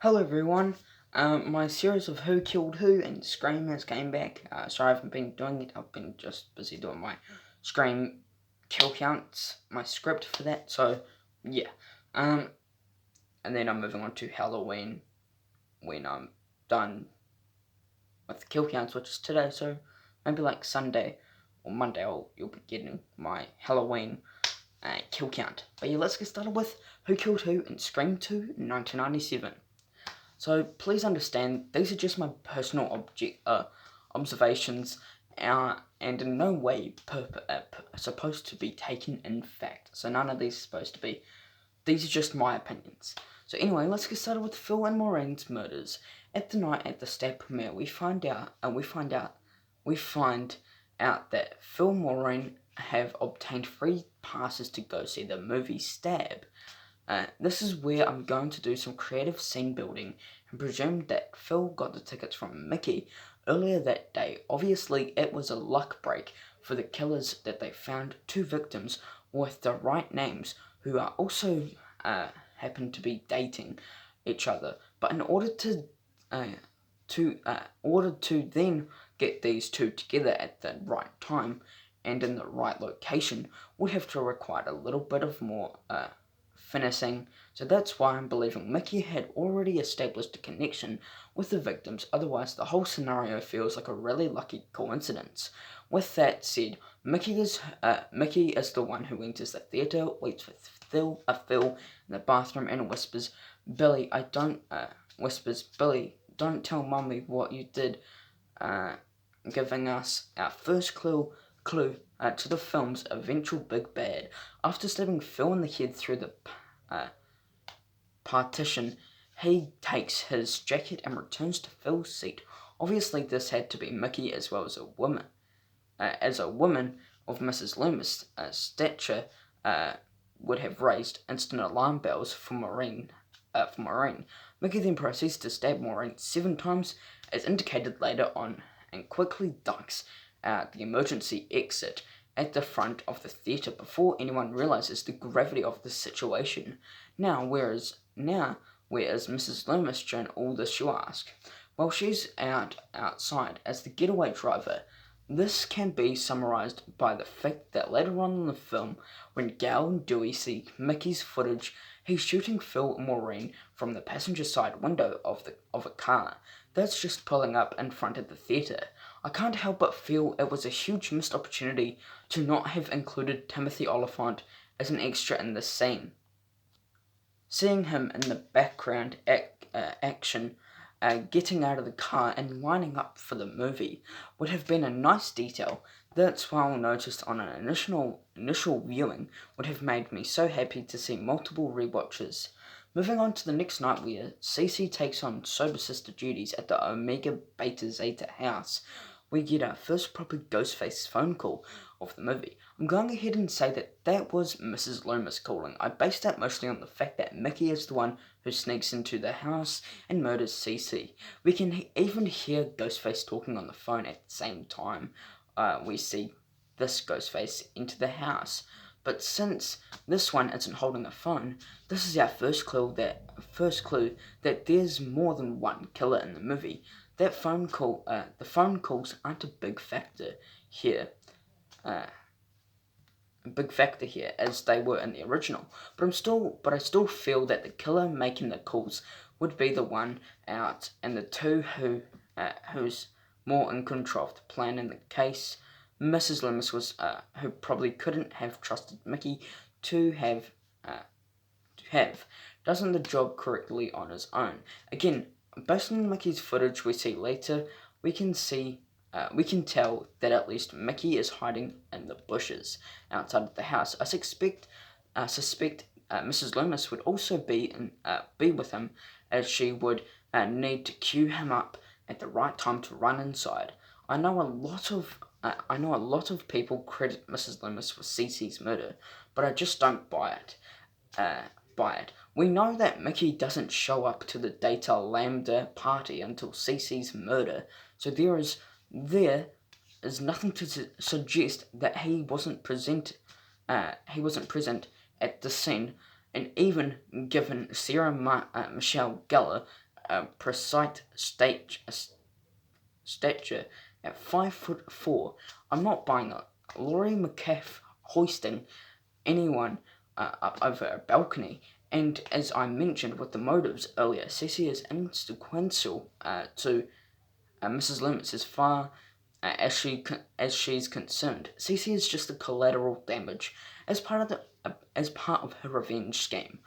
Hello everyone. My series of Who Killed Who and Scream has came back. Sorry I haven't been doing it. I've been just busy doing my Scream kill counts, my script for that. So yeah. Um, and then I'm moving on to Halloween when I'm done with the kill counts, which is today. So maybe like Sunday or Monday, you'll be getting my Halloween kill count. But yeah, let's get started with Who Killed Who and Scream 2 1997. So please understand, these are just my personal observations, and in no way supposed to be taken in fact. So none of these are supposed to be. These are just my opinions. So anyway, let's get started with Phil and Maureen's murders. At the night at the state premiere, we find out that Phil and Maureen have obtained free passes to go see the movie Stab. This is where I'm going to do some creative scene building and presume that Phil got the tickets from Mickey earlier that day. Obviously, it was a luck break for the killers that they found two victims with the right names who are also happen to be dating each other. But in order to then get these two together at the right time and in the right location, would have to require a little bit of more finessing. So that's why I'm believing Mickey had already established a connection with the victims, otherwise the whole scenario feels like a really lucky coincidence. With that said, Mickey is the one who enters the theatre, waits for Phil in the bathroom and whispers, Billy, don't tell Mummy what you did, giving us our first clue to the film's eventual big bad. After stabbing Phil in the head through the partition, he takes his jacket and returns to Phil's seat. Obviously, this had to be Mickey as well as a woman. As a woman of Mrs. Loomis' stature would have raised instant alarm bells for Maureen. Mickey then proceeds to stab Maureen 7 times, as indicated later on, and quickly ducks out the emergency exit at the front of the theatre before anyone realizes the gravity of the situation. Where is Mrs. Loomis during all this, you ask? Well, she's outside as the getaway driver. This can be summarized by the fact that later on in the film, when Gal and Dewey see Mickey's footage, he's shooting Phil and Maureen from the passenger side window of a car that's just pulling up in front of the theatre. I can't help but feel it was a huge missed opportunity to not have included Timothy Olyphant as an extra in this scene. Seeing him in the background action, getting out of the car and lining up for the movie would have been a nice detail. That's why I noticed on an initial viewing would have made me so happy to see multiple rewatches. Moving on to the next night where Cece takes on sober sister duties at the Omega Beta Zeta house, we get our first proper Ghostface phone call of the movie. I'm going ahead and say that was Mrs. Loomis calling. I based that mostly on the fact that Mickey is the one who sneaks into the house and murders Cece. We can even hear Ghostface talking on the phone at the same time we see this Ghostface into the house. But since this one isn't holding a phone, this is our first clue that there's more than one killer in the movie. The phone calls aren't a big factor here. As they were in the original. But I still feel that the killer making the calls would be the one out, and the two who's more in control of the plan in the case. Mrs. Loomis was who probably couldn't have trusted Mickey to have doesn't the job correctly on his own. Again, based on Mickey's footage we see later, we can tell that at least Mickey is hiding in the bushes outside of the house. I suspect Mrs. Loomis would also be with him, as she would need to cue him up at the right time to run inside. I know a lot of people credit Mrs. Loomis for Cece's murder, but I just don't buy it. We know that Mickey doesn't show up to the Data Lambda party until Cece's murder, so there is nothing to suggest that he wasn't present at the scene, and even given Sarah Michelle Gellar precise stature at 5'4". I'm not buying it. Laurie Metcalf hoisting anyone up over a balcony. And as I mentioned with the motives earlier, Cece is inconsequential to Mrs. Loomis as far as she's concerned. Cece is just a collateral damage as part of her revenge scheme,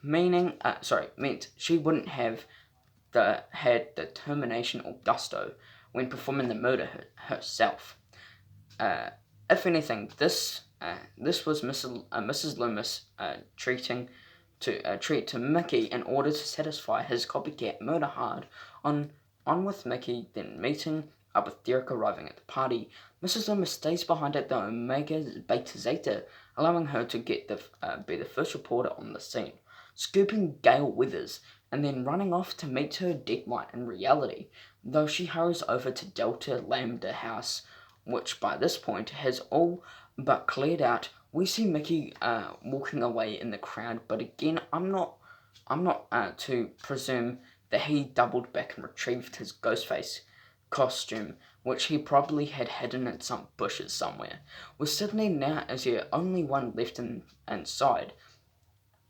meant she wouldn't have had the determination or gusto when performing the murder herself. If anything, this was Mrs. Loomis treat to Mickey in order to satisfy his copycat murder hard on with Mickey, then meeting up with Derek arriving at the party. Mrs. Loomis stays behind at the Omega Beta Zeta, allowing her to be the first reporter on the scene, scooping Gail Weathers, and then running off to meet her deadline in reality, though she hurries over to Delta Lambda House, which by this point has all but cleared out. We see Mickey walking away in the crowd, but again, I'm not to presume that he doubled back and retrieved his Ghostface costume, which he probably had hidden in some bushes somewhere. With Sydney now as the only one left inside,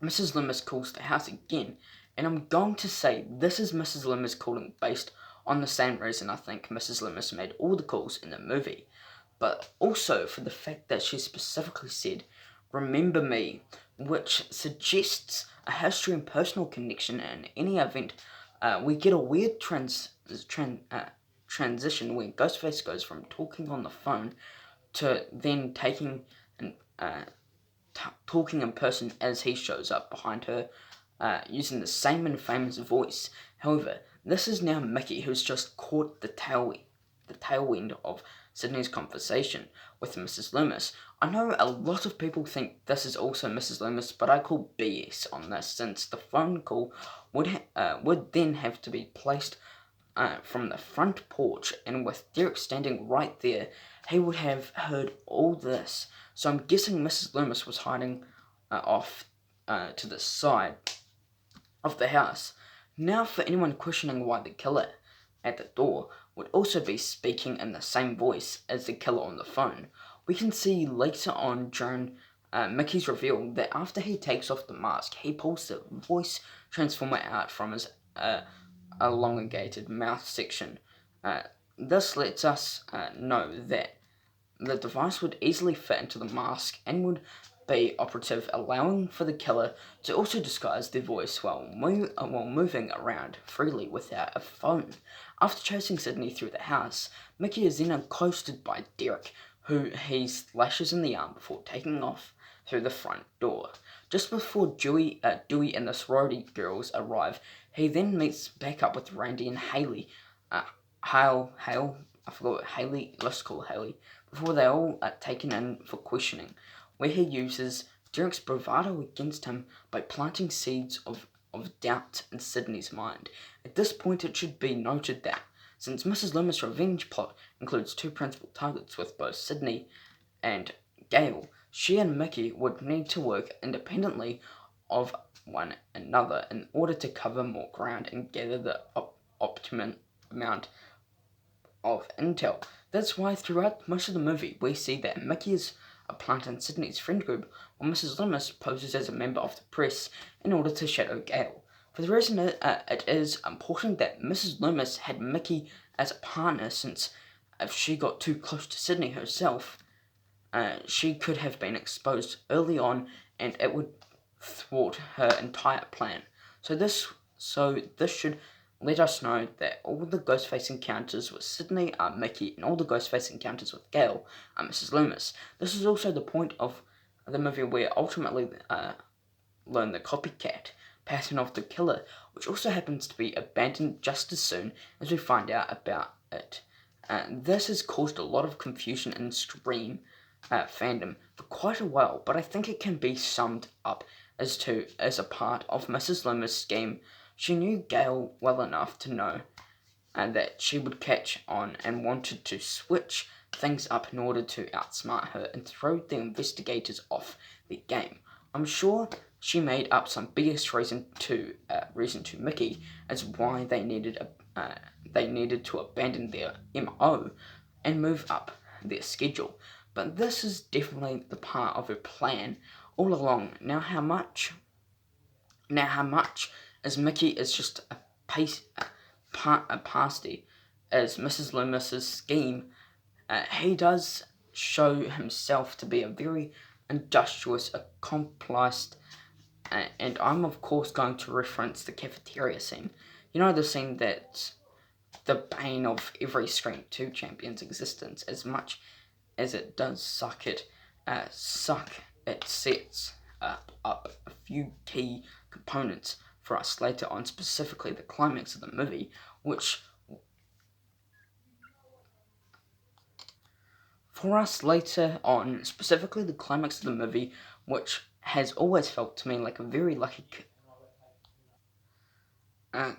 Mrs. Loomis calls the house again, and I'm going to say this is Mrs. Loomis calling based on the same reason I think Mrs. Loomis made all the calls in the movie, but also for the fact that she specifically said, "Remember me," which suggests a history and personal connection. In any event, we get a weird transition where Ghostface goes from talking on the phone to then talking in person as he shows up behind her, using the same infamous voice. However, this is now Mickey who's just caught the tail end of Sydney's conversation with Mrs. Loomis. I know a lot of people think this is also Mrs. Loomis, but I call BS on this, since the phone call would then have to be placed from the front porch, and with Derek standing right there, he would have heard all this. So I'm guessing Mrs. Loomis was hiding off to the side of the house. Now, for anyone questioning why the killer at the door would also be speaking in the same voice as the killer on the phone, we can see later on during Mickey's reveal that after he takes off the mask, he pulls the voice transformer out from his elongated mouth section. This lets us know that the device would easily fit into the mask and would be operative, allowing for the killer to also disguise their voice while moving around freely without a phone. After chasing Sydney through the house, Mickey is then accosted by Derek, who he slashes in the arm before taking off through the front door. Just before Dewey and the sorority girls arrive, he then meets back up with Randy and Haley. Let's call Haley, before they all are taken in for questioning, where he uses Derek's bravado against him by planting seeds of doubt in Sydney's mind. At this point, it should be noted that, since Mrs. Loomis' revenge plot includes two principal targets with both Sydney and Gail, she and Mickey would need to work independently of one another in order to cover more ground and gather the optimum amount of intel. That's why throughout most of the movie we see that Mickey is a plant in Sydney's friend group, while Mrs. Loomis poses as a member of the press in order to shadow Gail. For the reason it is important that Mrs. Loomis had Mickey as a partner, since if she got too close to Sydney herself, she could have been exposed early on and it would thwart her entire plan. So this should let us know that all the Ghostface encounters with Sydney are Mickey, and all the Ghostface encounters with Gail are Mrs. Loomis. This is also the point of the movie where ultimately learn the copycat pattern of the killer, which also happens to be abandoned just as soon as we find out about it. This has caused a lot of confusion in Scream fandom for quite a while, but I think it can be summed up as a part of Mrs. Loomis' scheme. She knew Gail well enough to know that she would catch on and wanted to switch things up in order to outsmart her and throw the investigators off the game. I'm sure she made up some biggest reason to Mickey as why they needed to abandon their MO and move up their schedule. But this is definitely the part of her plan all along. Now how much as Mickey is just a pasty as Mrs. Loomis's scheme, he does show himself to be a very industrious, accomplished, and I'm of course going to reference the cafeteria scene. You know, the scene that's the bane of every Scream 2 champion's existence. As much as it does suck, it sets up a few key components for us later on, specifically the climax of the movie, which has always felt to me like a very lucky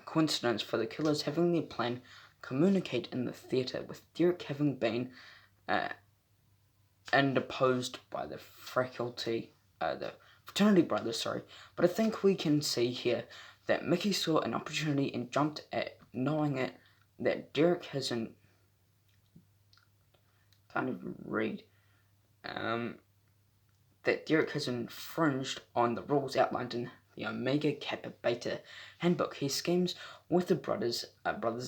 coincidence for the killers having their plan communicate in the theatre, with Derek having been interposed by the fraternity brothers, But I think we can see here that Mickey saw an opportunity and jumped at knowing it, that Derek hasn't that Derek has infringed on the rules outlined in the Omega Kappa Beta handbook. He schemes with the brothers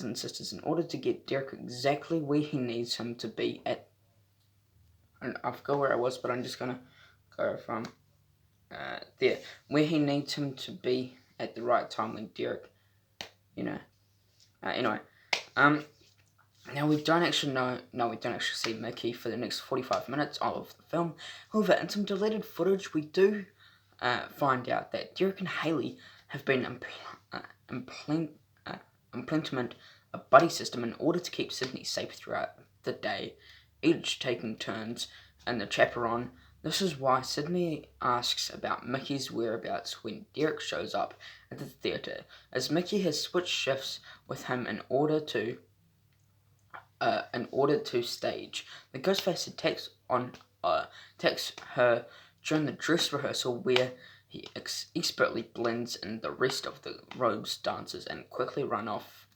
and sisters in order to get Derek exactly where he needs him to be at. And I forgot where I was, but I'm just gonna go from there, where he needs him to be at the right time, like Derek. Anyway, now we don't actually see Mickey for the next 45 minutes of the film. However, in some deleted footage, we do find out that Derek and Haley have been implement a buddy system in order to keep Sydney safe throughout the day, each taking turns in the chaperone. This is why Sydney asks about Mickey's whereabouts when Derek shows up at the theatre, as Mickey has switched shifts with him in order to stage. The Ghostface attacks her during the dress rehearsal, where he expertly blends in the rest of the Rogues dancers and quickly run off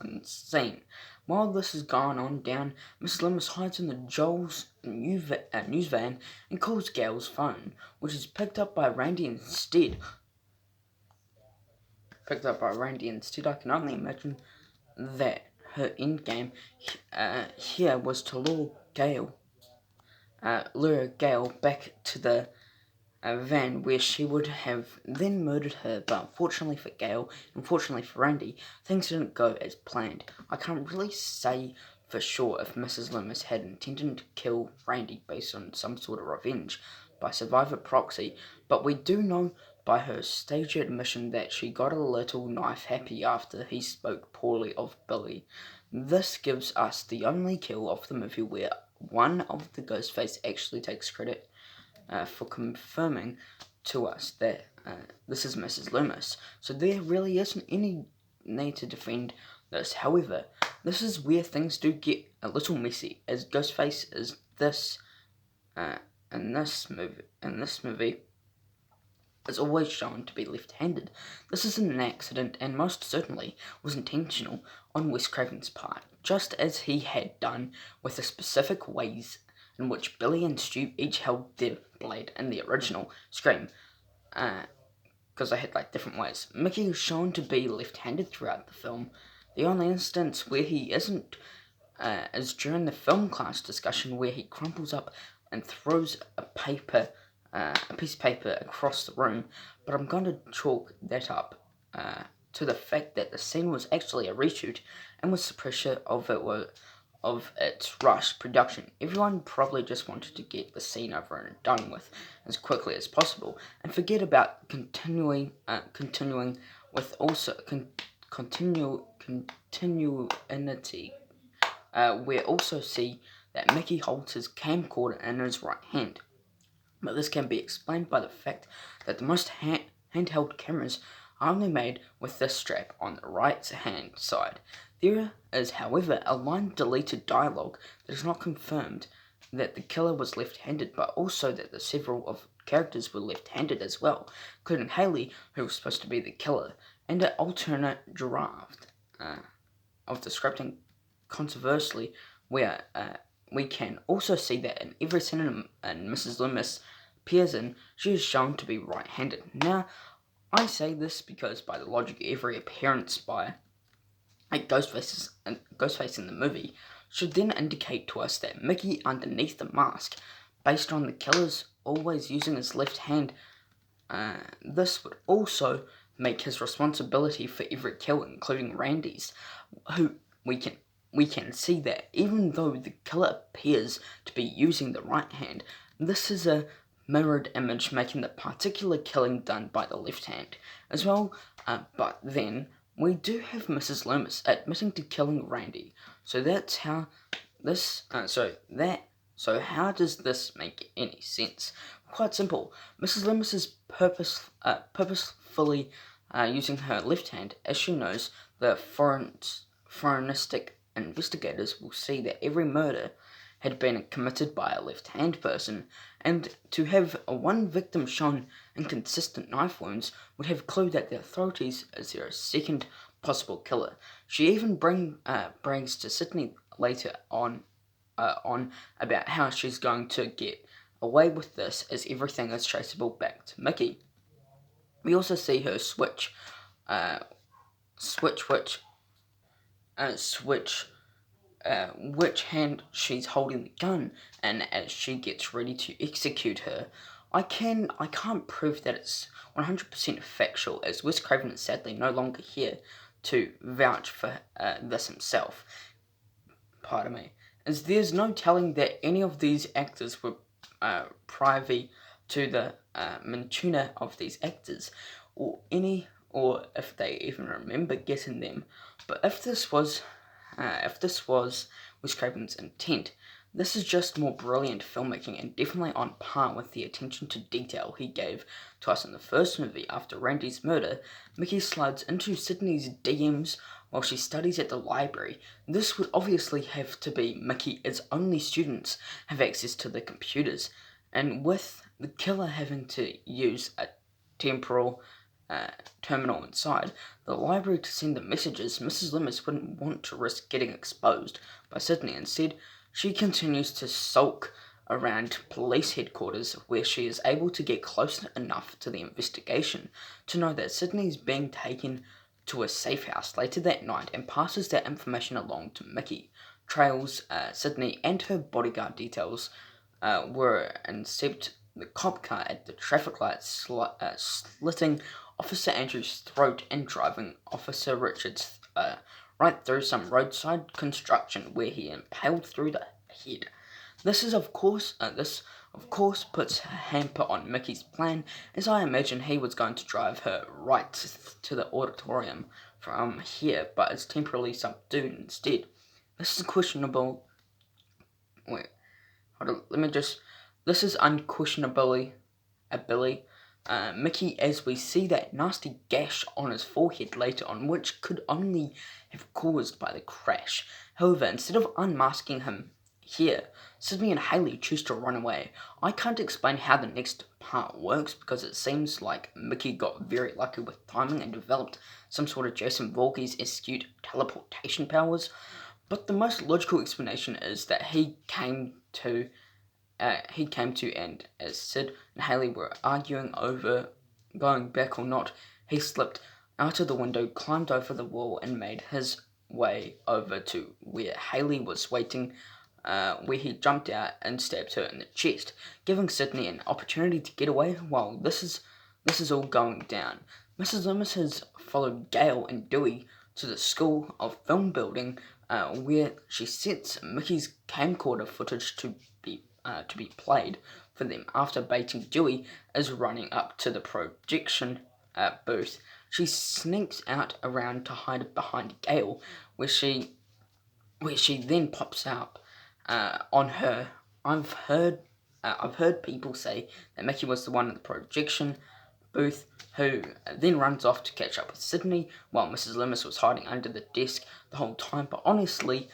unseen. While this is going on down, Miss Loomis hides in the Joel's news van and calls Gail's phone, which is picked up by Randy instead. I can only imagine that her endgame here was to lure Gail back to the van, where she would have then murdered her. But unfortunately for Gail, unfortunately for Randy, things didn't go as planned. I can't really say for sure if Mrs. Loomis had intended to kill Randy based on some sort of revenge by survivor proxy, but we do know by her stage admission that she got a little knife happy after he spoke poorly of Billy. This gives us the only kill of the movie where one of the Ghostface actually takes credit for confirming to us that this is Mrs. Loomis. So there really isn't any need to defend this. However, this is where things do get a little messy, as Ghostface is in this movie is always shown to be left-handed. This isn't an accident, and most certainly was intentional on Wes Craven's part, just as he had done with the specific ways in which Billy and Stu each held their blade in the original Scream, because they had different ways. Mickey is shown to be left-handed throughout the film. The only instance where he isn't is during the film class discussion, where he crumples up and throws a piece of paper across the room. But I'm going to chalk that up to the fact that the scene was actually a reshoot, and with the pressure of its rushed production, everyone probably just wanted to get the scene over and done with as quickly as possible, and forget about continuing with also continuity. We also see that Mickey holds his camcorder in his right hand, but this can be explained by the fact that the most handheld cameras are only made with this strap on the right hand side. There is, however, a line deleted dialogue that is not confirmed that the killer was left-handed, but also that the several of characters were left-handed as well, including Haley, who was supposed to be the killer, and an alternate draft of the scripting. Controversially, where we can also see that in every scene in Mrs. Loomis appears in, she is shown to be right-handed. Now, I say this because by the logic of every appearance by Ghostface in the movie should then indicate to us that Mickey underneath the mask, based on the killer's always using his left hand, this would also make his responsibility for every kill, including Randy's, who we can see that even though the killer appears to be using the right hand, this is a mirrored image making the particular killing done by the left hand as well. But then we do have Mrs. Loomis admitting to killing Randy. So that's how this. So how does this make any sense? Quite simple. Mrs. Loomis is purposefully using her left hand, as she knows the forensic investigators will see that every murder had been committed by a left-hand person, and to have one victim shown inconsistent knife wounds would have clue that the authorities is their second possible killer. She even brags to Sydney later on about how she's going to get away with this, as everything is traceable back to Mickey. We also see her switch which hand she's holding the gun, and as she gets ready to execute her, I can't prove that it's 100% factual, as Wes Craven is sadly no longer here to vouch for this himself. Pardon me. As there's no telling that any of these actors were privy to the mantuna of these actors, or if they even remember getting them. But if this was Wes Craven's intent, this is just more brilliant filmmaking and definitely on par with the attention to detail he gave to us in the first movie. After Randy's murder, Mickey slides into Sydney's DMs while she studies at the library. This would obviously have to be Mickey, as only students have access to the computers, and with the killer having to use a temporal terminal inside the library to send the messages, Mrs. Loomis wouldn't want to risk getting exposed by Sydney. Instead, she continues to sulk around police headquarters, where she is able to get close enough to the investigation to know that Sydney is being taken to a safe house later that night, and passes that information along to Mickey. Trails, Sydney and her bodyguard details were incept the cop car at the traffic light, slitting Officer Andrews' throat and driving Officer Richards right through some roadside construction, where he impaled through the head. This of course puts a hamper on Mickey's plan, as I imagine he was going to drive her right to the auditorium from here, but is temporarily subdued instead. This is questionable. Wait, hold on. This is unquestionably a Billy. Mickey, as we see that nasty gash on his forehead later on, which could only have caused by the crash. However, instead of unmasking him here, Sydney and Haley choose to run away. I can't explain how the next part works, because it seems like Mickey got very lucky with timing and developed some sort of Jason Voorhees-esque teleportation powers, but the most logical explanation is that he came to, and as Sid and Haley were arguing over going back or not, he slipped out of the window, climbed over the wall, and made his way over to where Haley was waiting, where he jumped out and stabbed her in the chest, giving Sydney an opportunity to get away while this is all going down. Mrs. Loomis has followed Gail and Dewey to the School of Film Building, where she sets Mickey's camcorder footage to be played for them. After baiting Dewey is running up to the projection booth, she sneaks out around to hide behind Gail, where she then pops up on her. I've heard people say that Mickey was the one at the projection booth who then runs off to catch up with Sydney, while Mrs. Loomis was hiding under the desk the whole time. But honestly,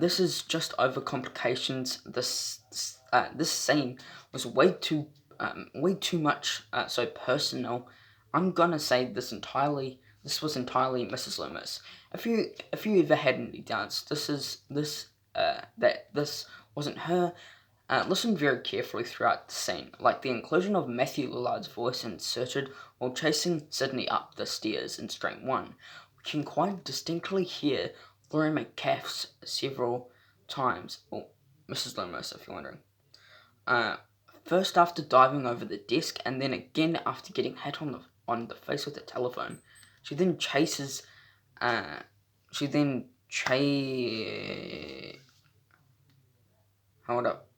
this is just overcomplications. This scene was way too much so personal. I'm gonna say this was entirely Mrs. Loomis. If you ever had any doubts, that this wasn't her. Listen very carefully throughout the scene, like the inclusion of Matthew Lillard's voice inserted while chasing Sydney up the stairs in Strain 1. We can quite distinctly hear Laurie Metcalf's several times, or Mrs. Loomis if you're wondering. First after diving over the desk, and then again after getting hit on the face with the telephone. She then chases, hold up.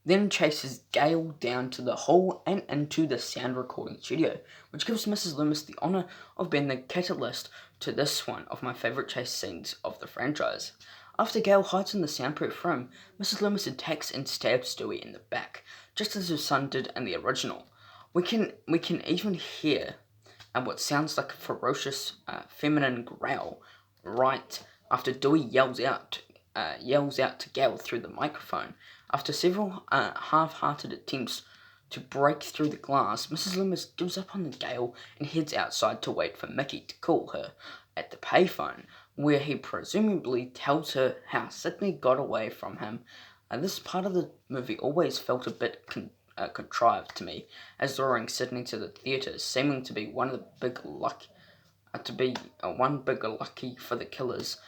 Then chases Gail down to the hall and into the sound recording studio, which gives Mrs. Loomis the honour of being the catalyst to this one of my favourite chase scenes of the franchise. After Gail hides in the soundproof room, Mrs. Loomis attacks and stabs Stewie in the back, just as her son did in the original. We can even hear what sounds like a ferocious feminine growl right after Dewey yells out to Gail through the microphone. After several half-hearted attempts to break through the glass, Mrs. Loomis gives up on Gail and heads outside to wait for Mickey to call her at the payphone, where he presumably tells her how Sydney got away from him. This part of the movie always felt a bit contrived to me, as luring Sydney to the theatre, seeming to be one big lucky for the killers.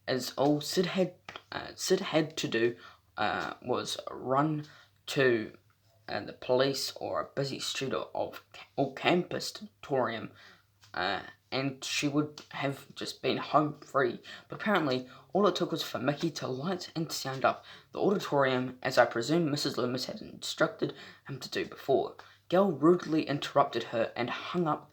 As all Sid had to do was run to the police or a busy street of campus auditorium, and she would have just been home free. But apparently, all it took was for Mickey to light and sound up the auditorium, as I presume Mrs. Loomis had instructed him to do before. Gail rudely interrupted her and hung up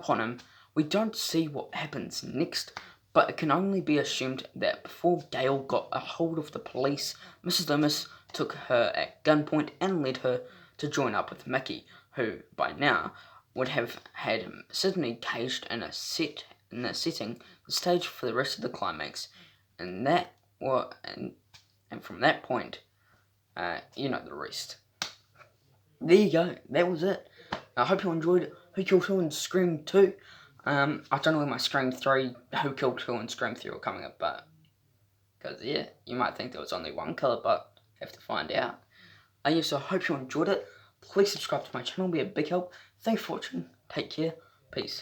on him. We don't see what happens next, but it can only be assumed that before Gail got a hold of the police, Mrs. Loomis took her at gunpoint and led her to join up with Mickey, who, by now, would have had Sydney caged in a setting, the stage for the rest of the climax, and from that point, you know the rest. There you go, that was it. I hope you enjoyed Who Killed Who and Scream 2. I don't know when my Scream 3, Who Killed Who and Scream 3 were coming up, but, because, yeah, you might think there was only one killer, but you have to find out. So I hope you enjoyed it. Please subscribe to my channel, it'll be a big help. Thanks for watching, take care, peace.